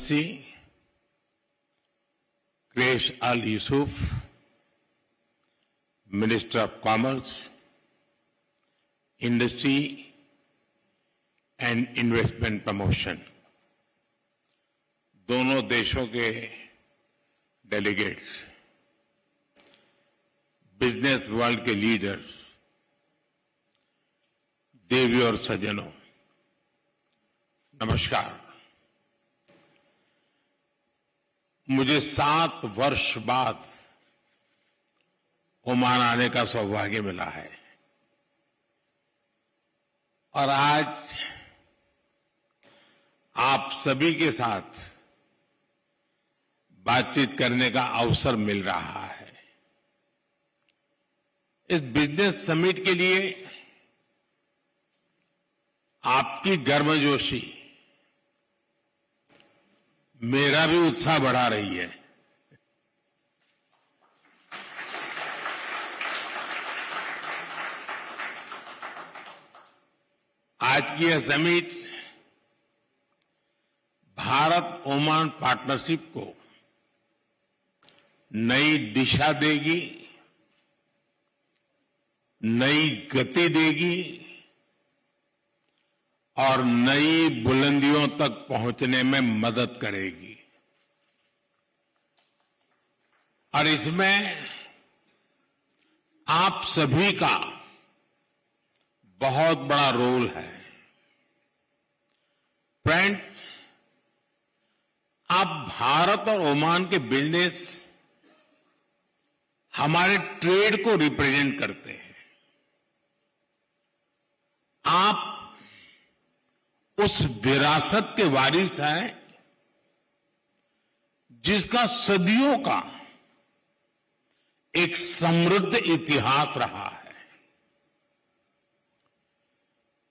Excellency Quraish Al Yusuf, Minister of Commerce, Industry and Investment Promotion, दोनों देशों के delegates, business world के leaders, देवी और सज्जनों, नमस्कार। मुझे 7 वर्ष बाद ओमान आने का सौभाग्य मिला है और आज आप सभी के साथ बातचीत करने का अवसर मिल रहा है। इस बिजनेस समिट के लिए आपकी गर्मजोशी मेरा भी उत्साह बढ़ा रही है। आज की यह समिट भारत ओमान पार्टनरशिप को नई दिशा देगी, नई गति देगी और नई बुलंदियों तक पहुंचने में मदद करेगी। और इसमें आप सभी का बहुत बड़ा रोल है। फ्रेंड्स, आप भारत और ओमान के बिजनेस हमारे ट्रेड को रिप्रेजेंट करते हैं। आप उस विरासत के वारिस हैं जिसका सदियों का एक समृद्ध इतिहास रहा है।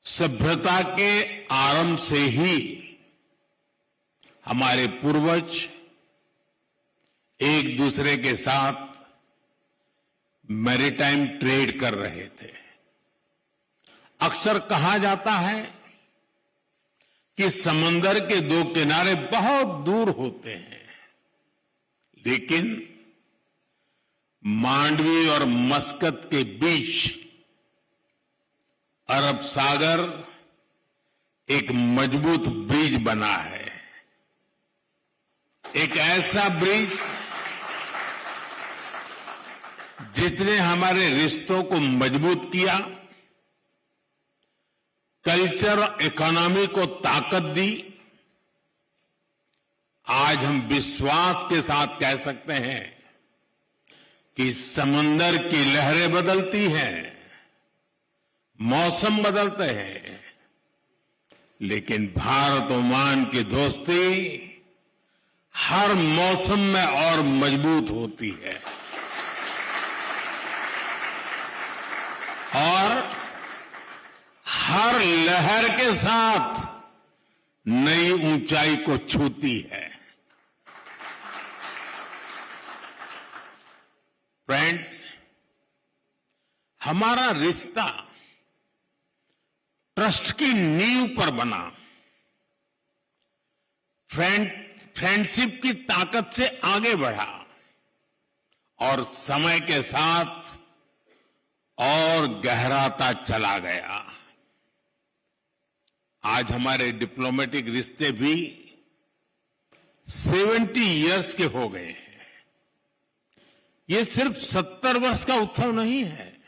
सभ्यता के आरंभ से ही हमारे पूर्वज एक दूसरे के साथ मैरीटाइम ट्रेड कर रहे थे। अक्सर कहा जाता है कि समंदर के 2 किनारे बहुत दूर होते हैं, लेकिन मांडवी और मस्कत के बीच अरब सागर एक मजबूत ब्रिज बना है। एक ऐसा ब्रिज जिसने हमारे रिश्तों को मजबूत किया, कल्चर और इकोनॉमी को ताकत दी। आज हम विश्वास के साथ कह सकते हैं कि समंदर की लहरें बदलती हैं, मौसम बदलते हैं, लेकिन भारत ओमान की दोस्ती हर मौसम में और मजबूत होती है और हर लहर के साथ नई ऊंचाई को छूती है। फ्रेंड्स, हमारा रिश्ता ट्रस्ट की नींव पर बना। फ्रेंडशिप की ताकत से आगे बढ़ा और समय के साथ और गहराता चला गया। आज हमारे डिप्लोमेटिक रिश्ते भी 70 इयर्स के हो गए हैं। ये सिर्फ 70 वर्ष का उत्सव नहीं है,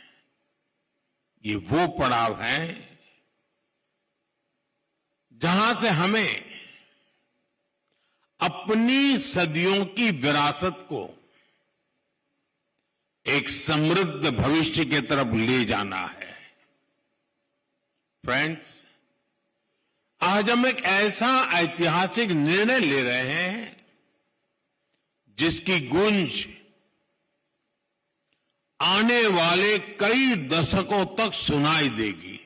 ये वो पड़ाव है जहां से हमें अपनी सदियों की विरासत को एक समृद्ध भविष्य की तरफ ले जाना है। फ्रेंड्स, आज हम एक ऐसा ऐतिहासिक निर्णय ले रहे हैं जिसकी गूंज आने वाले कई दशकों तक सुनाई देगी।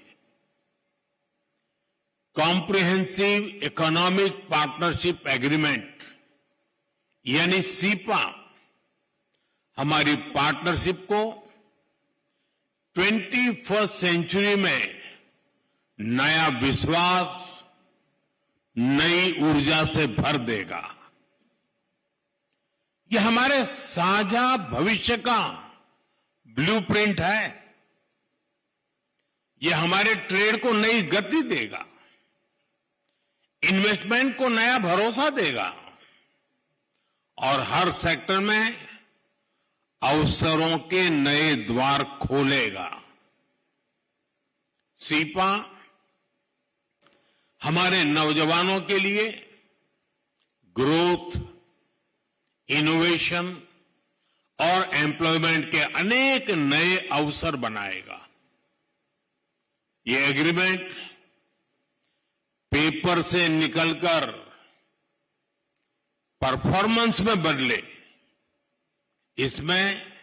कॉम्प्रिहेंसिव इकोनॉमिक पार्टनरशिप एग्रीमेंट यानी सीपा हमारी पार्टनरशिप को 21वीं सेंचुरी में नया विश्वास, नई ऊर्जा से भर देगा। ये हमारे साझा भविष्य का ब्लूप्रिंट है। ये हमारे ट्रेड को नई गति देगा, इन्वेस्टमेंट को नया भरोसा देगा और हर सेक्टर में अवसरों के नए द्वार खोलेगा। सीपा हमारे नौजवानों के लिए ग्रोथ, इनोवेशन और एम्प्लॉयमेंट के अनेक नए अवसर बनाएगा। ये एग्रीमेंट पेपर से निकलकर परफॉर्मेंस में बदले, इसमें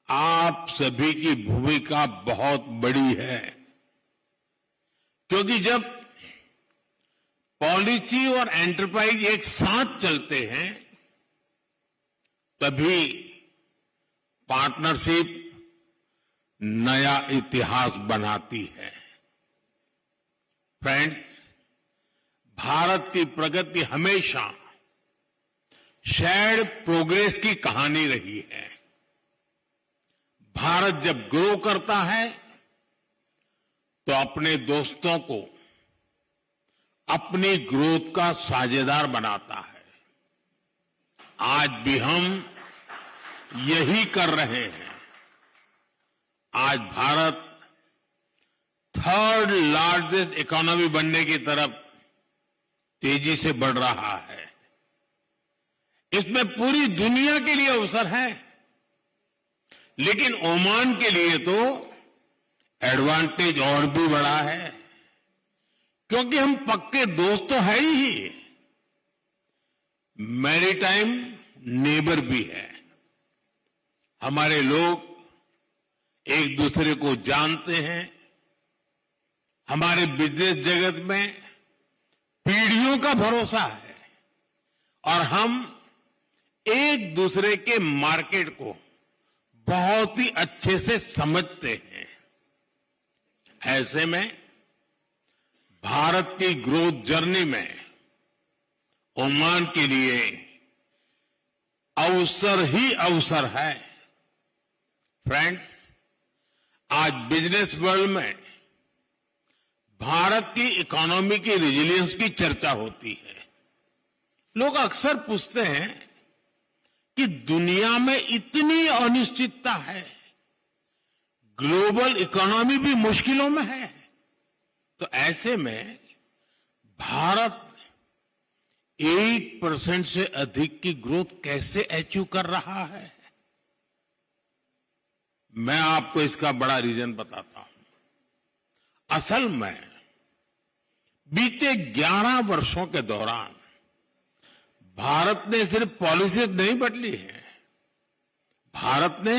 आप सभी की भूमिका बहुत बड़ी है, क्योंकि जब पॉलिसी और एंटरप्राइज एक साथ चलते हैं तभी पार्टनरशिप नया इतिहास बनाती है। फ्रेंड्स, भारत की प्रगति हमेशा शेयर्ड प्रोग्रेस की कहानी रही है। भारत जब ग्रो करता है तो अपने दोस्तों को अपनी ग्रोथ का साझेदार बनाता है। आज भी हम यही कर रहे हैं। आज भारत थर्ड लार्जेस्ट इकोनॉमी बनने की तरफ तेजी से बढ़ रहा है। इसमें पूरी दुनिया के लिए अवसर है, लेकिन ओमान के लिए तो एडवांटेज और भी बड़ा है, क्योंकि हम पक्के दोस्त तो है ही, मैरीटाइम नेबर भी है। हमारे लोग एक दूसरे को जानते हैं। हमारे बिजनेस जगत में पीढ़ियों का भरोसा है और हम एक दूसरे के मार्केट को बहुत ही अच्छे से समझते हैं। ऐसे में भारत की ग्रोथ जर्नी में ओमान के लिए अवसर ही अवसर है। फ्रेंड्स, आज बिजनेस वर्ल्ड में भारत की इकोनॉमी की रेजिलियंस की चर्चा होती है। लोग अक्सर पूछते हैं कि दुनिया में इतनी अनिश्चितता है, ग्लोबल इकोनॉमी भी मुश्किलों में है, तो ऐसे में भारत 8% से अधिक की ग्रोथ कैसे अचीव कर रहा है? मैं आपको इसका बड़ा रीजन बताता हूं। असल में बीते 11 वर्षों के दौरान भारत ने सिर्फ पॉलिसी नहीं बदली है, भारत ने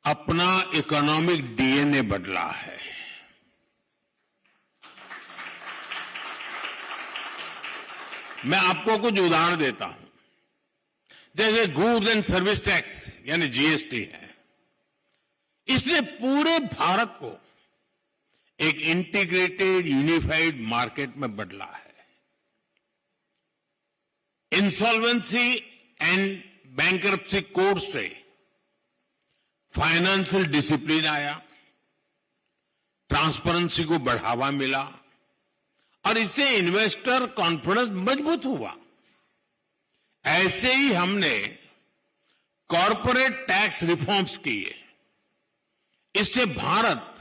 अपना इकोनॉमिक डीएनए बदला है। मैं आपको कुछ उदाहरण देता हूं। जैसे गुड्स एंड सर्विस टैक्स यानी जीएसटी है, इसने पूरे भारत को एक इंटीग्रेटेड यूनिफाइड मार्केट में बदला है। इंसॉल्वेंसी एंड बैंकरप्सी कोड से फाइनेंशियल डिसिप्लिन आया, ट्रांसपेरेंसी को बढ़ावा मिला और इससे इन्वेस्टर कॉन्फिडेंस मजबूत हुआ। ऐसे ही हमने कॉर्पोरेट टैक्स रिफॉर्म्स किए। इससे भारत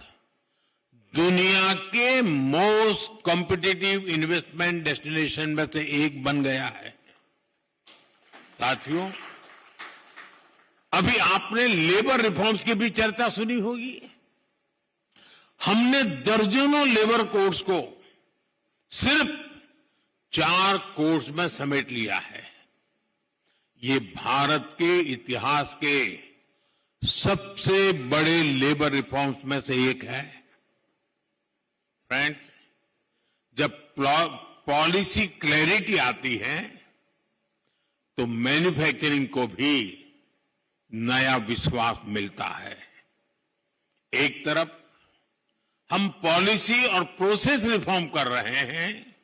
दुनिया के मोस्ट कॉम्पिटिटिव इन्वेस्टमेंट डेस्टिनेशन में से एक बन गया है। साथियों, अभी आपने लेबर रिफॉर्म्स की भी चर्चा सुनी होगी। हमने दर्जनों लेबर कोड्स को सिर्फ 4 कोड्स में समेट लिया है। ये भारत के इतिहास के सबसे बड़े लेबर रिफॉर्म्स में से एक है। फ्रेंड्स, जब पॉलिसी क्लैरिटी आती है तो मैन्युफैक्चरिंग को भी नया विश्वास मिलता है। एक तरफ हम पॉलिसी और प्रोसेस रिफॉर्म कर रहे हैं,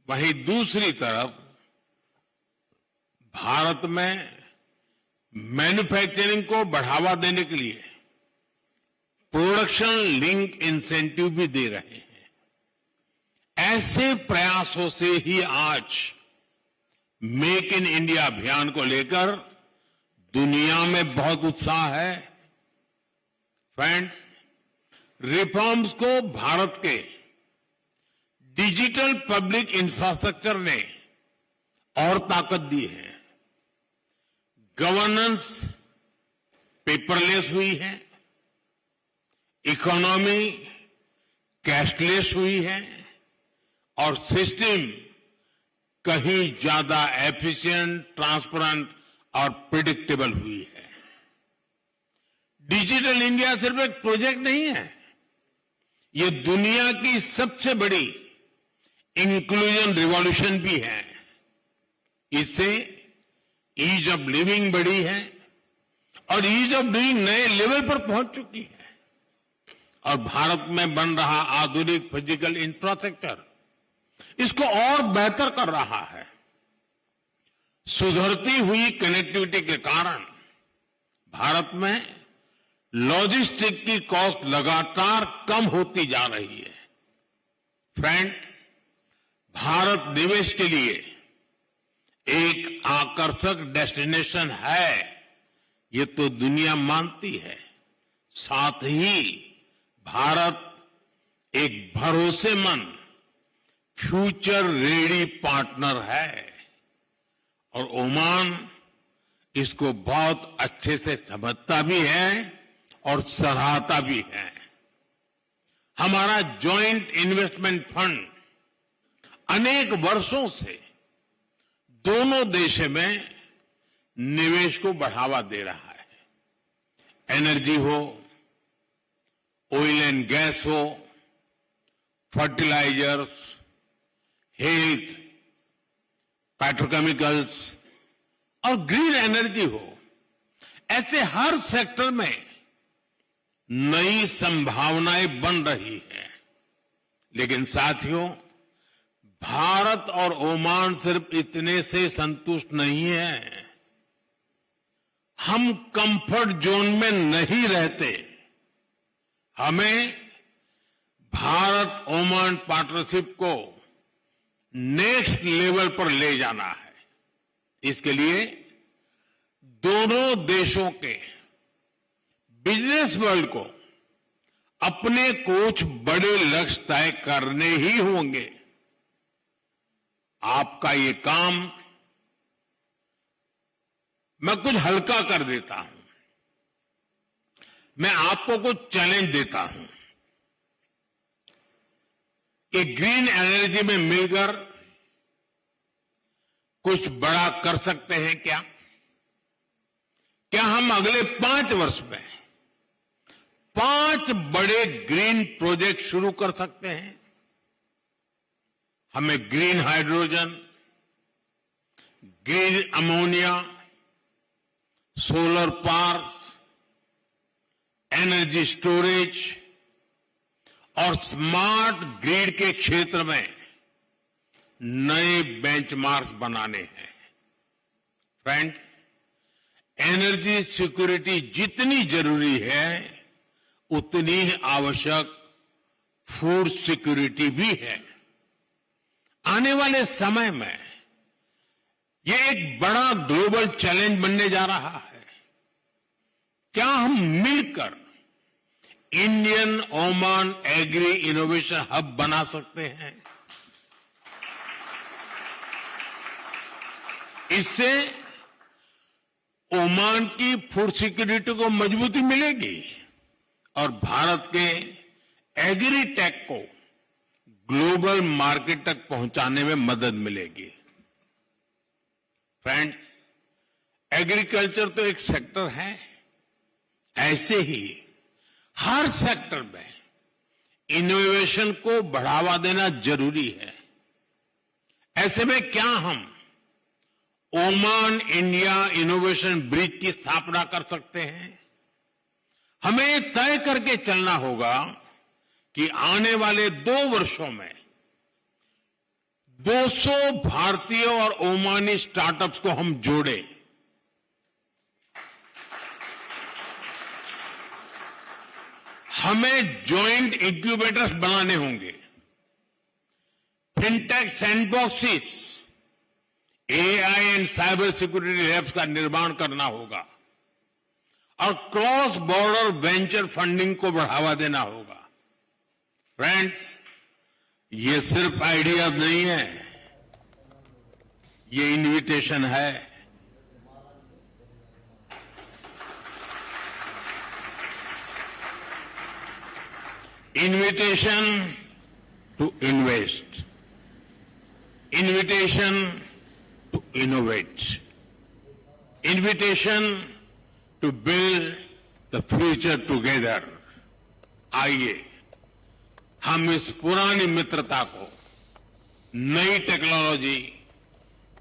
वहीं दूसरी तरफ भारत में मैन्युफैक्चरिंग को बढ़ावा देने के लिए प्रोडक्शन लिंक इंसेंटिव भी दे रहे हैं। ऐसे प्रयासों से ही आज मेक इन इंडिया अभियान को लेकर दुनिया में बहुत उत्साह है। फ्रेंड्स, रिफॉर्म्स को भारत के डिजिटल पब्लिक इंफ्रास्ट्रक्चर ने और ताकत दी है। गवर्नेंस पेपरलेस हुई है, इकोनॉमी कैशलेस हुई है और सिस्टम कहीं ज्यादा एफिशिएंट, ट्रांसपेरेंट और प्रिडिक्टेबल हुई है। डिजिटल इंडिया सिर्फ एक प्रोजेक्ट नहीं है, ये दुनिया की सबसे बड़ी इंक्लूजन रिवॉल्यूशन भी है। इससे ईज ऑफ लिविंग बढ़ी है और ईज ऑफ डूइंग नए लेवल पर पहुंच चुकी है और भारत में बन रहा आधुनिक फिजिकल इंफ्रास्ट्रक्चर इसको और बेहतर कर रहा है। सुधरती हुई कनेक्टिविटी के कारण भारत में लॉजिस्टिक की कॉस्ट लगातार कम होती जा रही है। फ्रेंड, भारत निवेश के लिए एक आकर्षक डेस्टिनेशन है, ये तो दुनिया मानती है। साथ ही भारत एक भरोसेमंद फ्यूचर रेडी पार्टनर है और ओमान इसको बहुत अच्छे से समझता भी है और सराहता भी है। हमारा जॉइंट इन्वेस्टमेंट फंड अनेक वर्षों से दोनों देशों में निवेश को बढ़ावा दे रहा है। एनर्जी हो, ऑयल एंड गैस हो, फर्टिलाइजर्स, हेल्थ, पेट्रोकेमिकल्स और ग्रीन एनर्जी हो, ऐसे हर सेक्टर में नई संभावनाएं बन रही है। लेकिन साथियों, भारत और ओमान सिर्फ इतने से संतुष्ट नहीं है। हम कंफर्ट जोन में नहीं रहते। हमें भारत ओमान पार्टनरशिप को नेक्स्ट लेवल पर ले जाना है। इसके लिए दोनों देशों के बिजनेस वर्ल्ड को अपने कुछ बड़े लक्ष्य तय करने ही होंगे। आपका ये काम मैं कुछ हल्का कर देता हूं। मैं आपको कुछ चैलेंज देता हूं कि ग्रीन एनर्जी में मिलकर कुछ बड़ा कर सकते हैं क्या? क्या हम अगले 5 वर्ष में 5 बड़े ग्रीन प्रोजेक्ट शुरू कर सकते हैं? हमें green hydrogen, green ammonia, solar parks, energy storage और स्मार्ट ग्रिड के क्षेत्र में नए बेंचमार्क्स बनाने हैं। फ्रेंड्स, एनर्जी सिक्योरिटी जितनी जरूरी है उतनी ही आवश्यक फूड सिक्योरिटी भी है। आने वाले समय में यह एक बड़ा ग्लोबल चैलेंज बनने जा रहा है। क्या हम मिलकर Indian Oman agri innovation hub बना सकते हैं? इससे ओमान की फूड सिक्योरिटी को मजबूती मिलेगी और भारत के एग्री टेक को ग्लोबल मार्केट तक पहुंचाने में मदद मिलेगी। फ्रेंड्स, एग्रीकल्चर तो एक सेक्टर है, ऐसे ही हर सेक्टर में इनोवेशन को बढ़ावा देना जरूरी है। ऐसे में क्या हम ओमान इंडिया इनोवेशन ब्रिज की स्थापना कर सकते हैं? हमें तय करके चलना होगा कि आने वाले 2 वर्षों में 200 भारतीय और ओमानी स्टार्टअप्स को हम जोड़े। हमें जॉइंट इंक्यूबेटर्स बनाने होंगे, fintech sandboxes, AI and cyber security labs का निर्माण करना होगा और क्रॉस बॉर्डर वेंचर फंडिंग को बढ़ावा देना होगा। फ्रेंड्स, ये सिर्फ आइडियाज नहीं है, ये इन्विटेशन है। Invitation to invest, invitation to innovate, invitation to build the future together. आइए हम इस पुरानी मित्रता को नई टेक्नोलॉजी,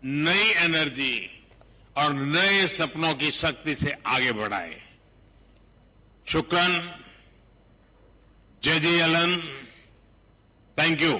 नई एनर्जी और नए सपनों की शक्ति से आगे बढ़ाएं। शुक्रान, जय जय अलन, थैंक यू।